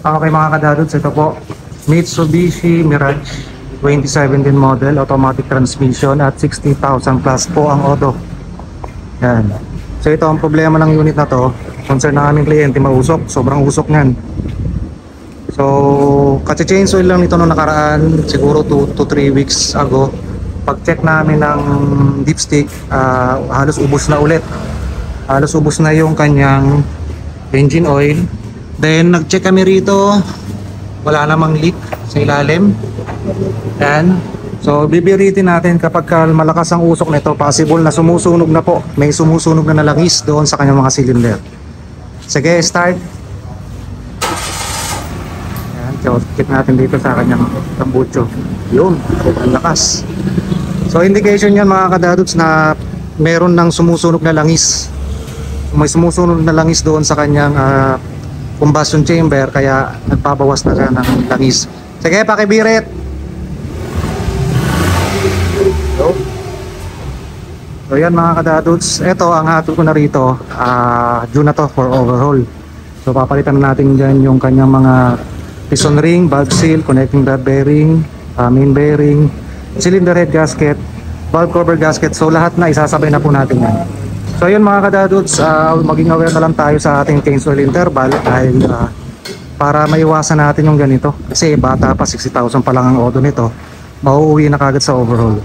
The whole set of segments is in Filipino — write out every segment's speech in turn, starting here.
Okay mga kadadods, ito po Mitsubishi Mirage 2017 model, automatic transmission at 60,000 plus po ang auto. Yan. So ito ang problema ng unit na to. Concern ng aming kliyente, mausok, sobrang usok niyan. So kasi change oil lang nito nung nakaraan, siguro 2 to 3 weeks ago. Pag check namin ng dipstick, halos ubos na ulit. Halos ubos na yung kanyang engine oil. Then nag-check kami rito, wala namang leak sa ilalim. Yan. So bibiritin natin kapag malakas ang usok nito, possible na sumusunog na po. May sumusunog na nalangis doon sa kanyang mga cylinder. Sige, start. Yan, so check natin dito sa kanyang tambucho. Yun, ang lakas. So indication yan mga kadadods na meron ng sumusunog na langis. May sumusunog na langis doon sa kanyang combustion chamber, kaya nagpabawas na siya ng langis. Sige, pakibirit. So yan mga kadadods, ito ang hatol ko na rito, due na to for overhaul. So papalitan natin dyan yung kanyang mga piston ring, valve seal, connecting rod bearing, main bearing, cylinder head gasket, valve cover gasket. So lahat na isasabay na po natin yan. So yun mga kadadods, maging aware na lang tayo sa ating change oil interval dahil para maiwasan natin yung ganito. Kasi bata pa, 60,000 pa lang ang auto nito, mauuwi na kagad sa overhaul.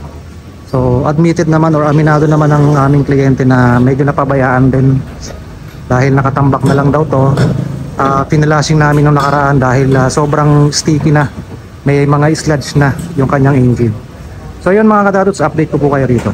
So admitted naman or aminado naman ng aming kliyente na medyo napabayaan din dahil nakatambak na lang daw to. Pinalashing namin nung nakaraan dahil sobrang sticky na, may mga sludge na yung kanyang engine. So yun mga kadadods, update ko po kayo rito.